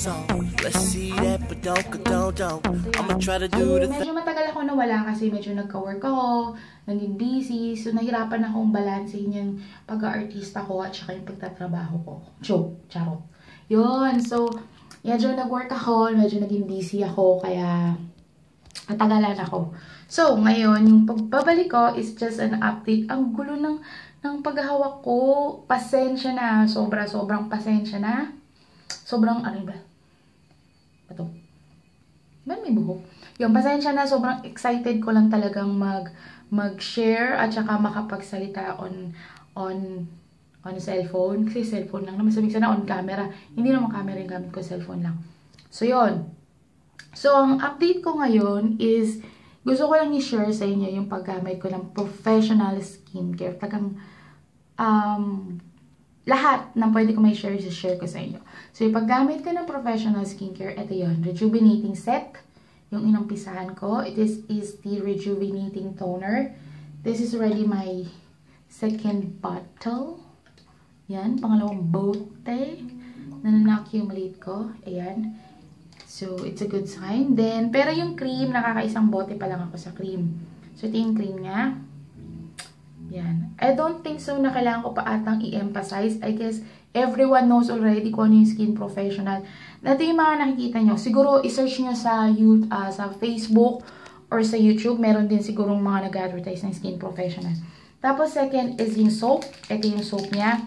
song. Let's see that, but don't. I'ma try to do the medyo matagal ako nawala kasi medyo nagka-work ako, naging busy, so nahirapan akong balansehin yung pag-aartista ko at saka yung pagtatrabaho ko. Charot. Yun, so medyo nag-work ako, medyo naging busy ako, kaya natagalan ako. So, ngayon, yung pagbabalik ko is just an update. Ang gulo ng paghahawak ko. Pasensya na. Sobrang pasensya na. Sobrang, ano ba? Ito. May buhok. Yung pasensya na, sobrang excited ko lang talagang mag-share at saka makapagsalita on cellphone. Kasi cellphone lang naman. Sabi ko na on camera. Hindi naman camera yung gamit ko, cellphone lang. So, yun. So, ang update ko ngayon is, gusto ko lang i-share sa inyo yung paggamit ko ng professional skincare. Tagang, lahat ng pwede ko may share ko sa inyo. So, yung paggamit ko ng professional skincare, ito yun, rejuvenating set. Yung inumpisahan ko, is the rejuvenating toner. This is already my second bottle. Yan, pangalawang bote na na-accumulate ko. Ayan. So, it's a good sign. Then, pero yung cream, nakakaisang bote pa lang ako sa cream. So, ito yung cream niya. Yan. I don't think so na kailangan ko pa atang i-emphasize. I guess, everyone knows already kung ano yung skin professional. Ito yung mga nakikita nyo. Siguro, isearch nyo sa Facebook or sa YouTube. Meron din sigurong mga nag-advertise ng skin professional. Tapos, second is yung soap. Ito yung soap niya.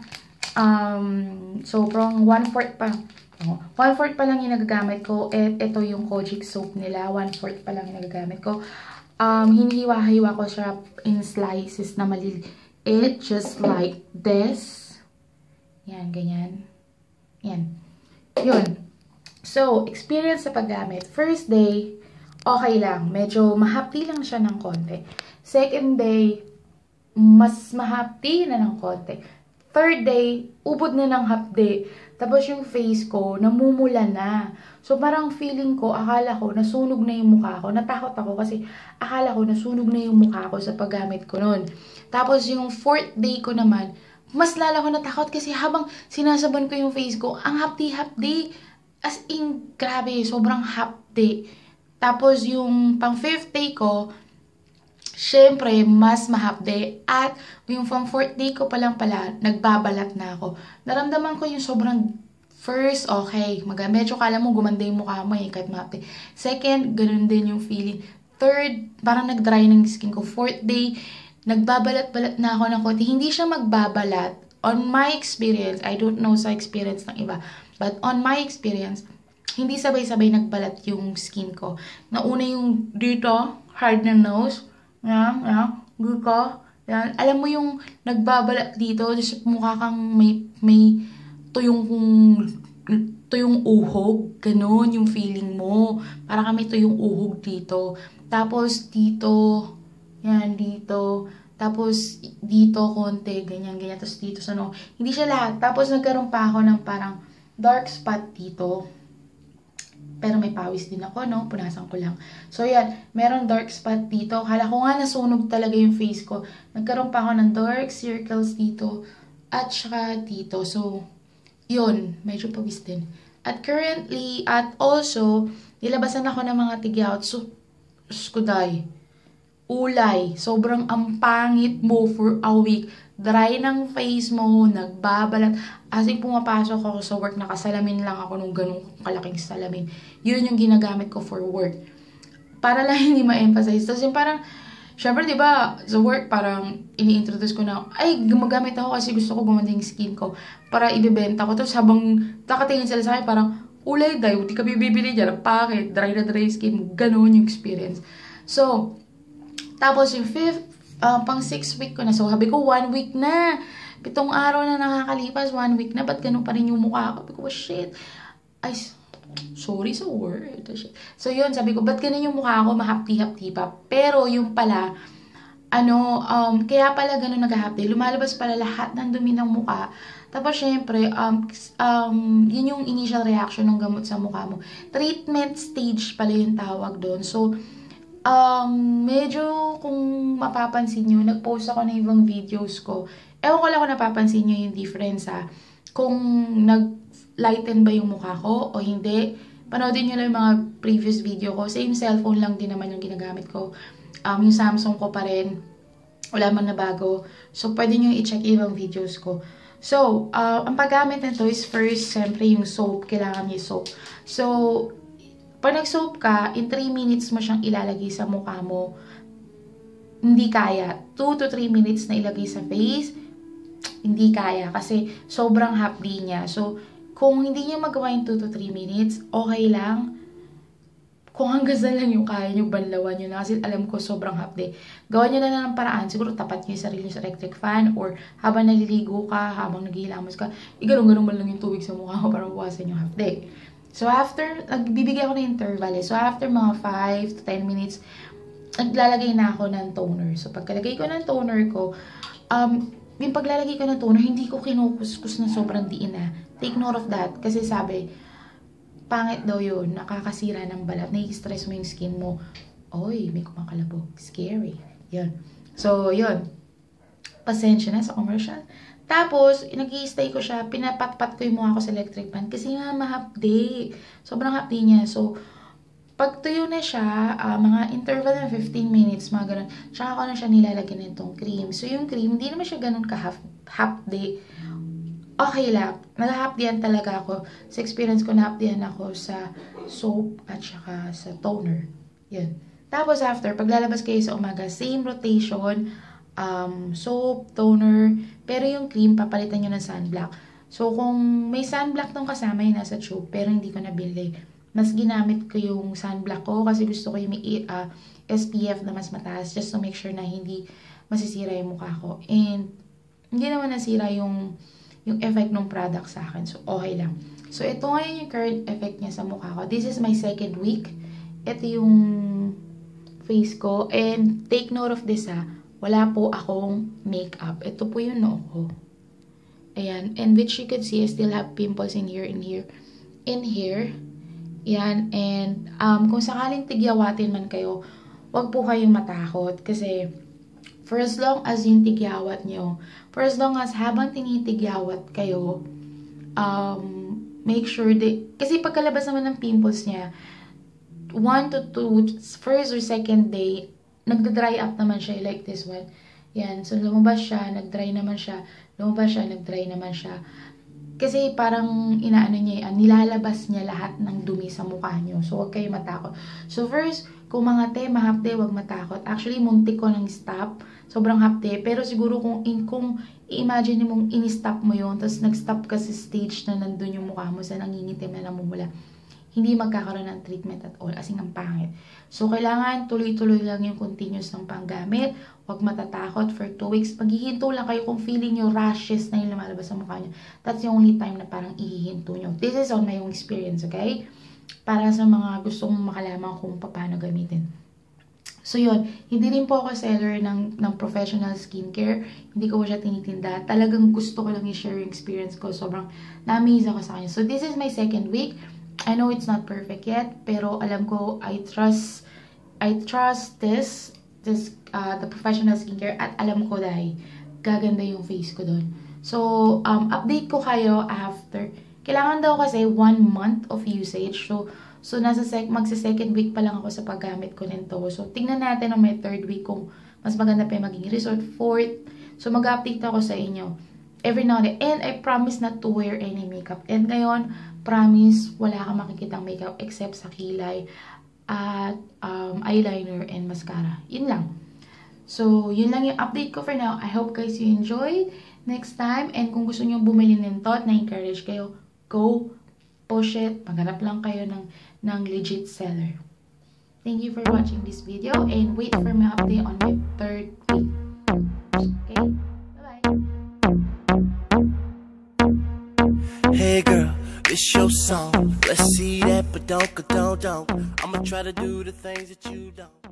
Sobrang 1/4 pa. 1/4 pa lang yung nagagamit ko. Ito yung Kojic soap nila. 1/4 pa lang yung nagagamit ko. Hinihiwa-hiwa ko siya in slices na maliliit. Just like this. Yan, ganyan. Yan. Yun. So, experience sa paggamit. First day, okay lang. Medyo mahapdi lang siya ng konti. Second day, mas mahapdi na ng konti. Third day, ubod na ng hapdi. Tapos yung face ko, namumula na. So parang feeling ko, akala ko, nasunog na yung mukha ko. Natakot ako kasi akala ko, nasunog na yung mukha ko sa paggamit ko nun. Tapos yung fourth day ko naman, mas lala ko natakot kasi habang sinasaban ko yung face ko, ang hapdi-hapdi. As in, grabe, sobrang hapdi. Tapos yung pang fifth day ko, syempre, mas mahapde. At yung from 4th day ko pa lang pala, nagbabalat na ako. Naramdaman ko yung sobrang first, okay. Medyo kala mo gumanda yung mukha mo kahit mahapde. Second, ganun din yung feeling. Third, parang nag-dry ng skin ko. 4th day, nagbabalat-balat na ako ng konti. Hindi siya magbabalat. On my experience, I don't know sa experience ng iba, but on my experience, hindi sabay-sabay nagbalat yung skin ko. Nauna yung dito, hard na nose, dito, yan. Alam mo yung nagbabalat dito, just mukha kang may tuyong uhog, ganun yung feeling mo. Para kang may tuyong uhog dito. Tapos dito, yan, dito. Tapos dito, konti, ganyan. Tapos dito sa no. Hindi siya lahat. Tapos nagkaroon pa ako ng parang dark spot dito. Pero may pawis din ako, no? Punasan ko lang. So, yan. Meron dark spot dito. Kala ko nga nasunog talaga yung face ko. Nagkaroon pa ako ng dark circles dito. At saka dito. So, yun. Medyo pawis din. At currently, at also, nilabasan ako ng mga tigyaot. So, skuday. Ulay. Sobrang ampangit mo for a week. Dry ng face mo, nagbabalat. As in, pumapasok ako sa work, nakasalamin lang ako nung ganung kalaking salamin. Yun yung ginagamit ko for work. Para lang hindi ma-emphasize. Tapos yung parang, syempre, di ba, sa work, parang ini-introduce ko na, ay, gumagamit ako kasi gusto ko gumanda yung skin ko. Para ibibenta ko. Tapos habang nakatingin sila sa akin, parang, ulay, day, hindi ka bibili dyan. Bakit? Dry na dry skin mo. Ganon yung experience. So, tapos yung pang 6 week ko na. So, sabi ko, 1 week na. 7 araw na nakakalipas, 1 week na. Ba't ganun pa rin yung mukha ko? Sabi ko, shit. Ay, sorry sa word. So, yun, sabi ko, ba't ganun yung mukha ko? Mahapti-hapti pa. Pero, yung pala, kaya pala ganun naghahapti. Lumalabas pala lahat ng dumi ng mukha. Tapos, syempre, yun yung initial reaction ng gamot sa mukha mo. Treatment stage pala yung tawag doon. So, medyo kung mapapansin nyo, nag-post ako ng ibang videos ko. Ewan ko lang kung napapansin nyo yung difference ha. Kung lighten ba yung mukha ko o hindi. Panoodin nyo lang yung mga previous video ko. Same cellphone lang din naman yung ginagamit ko. Yung Samsung ko pa rin. Wala man na bago. So, pwede nyo i-check yung videos ko. So, ang paggamit nito is first, siyempre yung soap. Kailangan yung soap. So, pag nag-soap ka, in 3 minutes mo siyang ilalagay sa mukha mo. Hindi kaya. 2 to 3 minutes na ilagay sa face. Hindi kaya. Kasi sobrang hapdi niya. So, kung hindi niya magawa yung 2 to 3 minutes, okay lang. Kung hanggang saan lang yung kaya nyo, banlawan nyo na. Kasi alam ko, sobrang hapde. Gawan nyo na ng paraan. Siguro tapat nyo yung sarili sa electric fan or habang naliligo ka, habang naghihilamos ka, iganong-ganong man lang yung tubig sa mukha mo para mawasan yung hapde. So, after, nagbibigay ako ng interval So, after mga 5 to 10 minutes, naglalagay na ako ng toner. So, pagkalagay ko ng toner ko, yung paglalagay ko ng toner, hindi ko kinukuskus na sobrang diin na. Take note of that. Kasi sabi, pangit daw yun. Nakakasira ng balat. Nai-stress mo yung skin mo. Oy, may kumakalabog. Scary. Yun. So, yun. Pasensya na sa commercial. Tapos, nag-i-stay ko siya. Pinapatpat ko yung mukha ko sa electric fan. Kasi nga, mahapdi. Sobrang hapdi niya. So, pag tuyo na siya, mga interval na 15 minutes, mga ganun. Tsaka ko na siya nilalagyan nitong cream. So, yung cream, hindi naman siya ganun ka-hapdi. Okay lang. Nahapdihan talaga ako. Sa experience ko, nahapdihan ako sa soap at saka sa toner. Yun. Tapos after, paglalabas kayo sa umaga, same rotation, soap, toner, pero yung cream, papalitan nyo ng sunblock. So, kung may sunblock tong kasama, yung nasa tube, pero hindi ko nabili. Mas ginamit ko yung sunblock ko kasi gusto ko yung may SPF na mas mataas just to make sure na hindi masisira yung mukha ko. And, hindi naman nasira yung effect ng product sa akin. So, okay lang. So, ito ngayon yung current effect niya sa mukha ko. This is my second week. Ito yung face ko. And, take note of this wala po akong makeup. Ito po yung noo ko. Ayan. And which you could see, I still have pimples in here, in here, in here. Yan. And, kung sakaling tigyawatin man kayo, wag po kayong matakot. Kasi, for as long as yung tigyawat nyo, for as long as habang tinitigyawat kayo, make sure that, kasi pagkalabas naman ng pimples niya, 1 to 2, first or second day, nagda-dry up naman siya, like this one. Yan, so lumabas siya, nag-dry naman siya, lumabas siya, nag-dry naman siya. Kasi parang inaano niya, nilalabas niya lahat ng dumi sa mukha niyo. So, huwag kayo matakot. So, first, kung mga mahapde, huwag matakot. Actually, muntik ko nang stop. Sobrang hapde. Pero siguro kung i-imagine mong in-stop mo yun, tapos nag-stop ka sa stage na nandun yung mukha mo sa nangingitim na namumula, hindi magkakaroon ng treatment at all. As in, ang pangit. So, kailangan tuloy-tuloy lang yung continuous ng panggamit. Huwag matatakot for 2 weeks. Maghihinto lang kayo kung feeling nyo rashes na yung lumalabas sa mukha nyo. That's the only time na parang ihihinto nyo. This is on my own experience, okay? Para sa mga gustong makalaman kung paano gamitin. So, yun. Hindi rin po ako seller ng professional skincare. Hindi ko po siya tinitinda. Talagang gusto ko lang i-share yung experience ko. Sobrang na-amaze ako sa kanya. So, this is my second week. I know it's not perfect yet, pero alam ko I trust this the professional skincare at alam ko dahil gaganda yung face ko doon. So, update ko kayo after. Kailangan daw kasi 1 month of usage. So magsa-second week pa lang ako sa paggamit ko nito. So, tingnan natin on my 3rd week kung mas maganda pa yung maging result. 4th, so mag-update ako sa inyo every now and then. And I promise not to wear any makeup. And ngayon, promise, wala kang makikitang makeup except sa kilay at eyeliner and mascara. Yun lang. So, yun lang yung update ko for now. I hope guys you enjoyed. Next time, and kung gusto nyo bumili nito at na-encourage kayo, go, push it. Maghanap lang kayo ng legit seller. Thank you for watching this video and wait for my update on my 3rd week. Okay? Bye-bye. Hey girl, it's your song. Let's see that, but don't. I'ma try to do the things that you don't.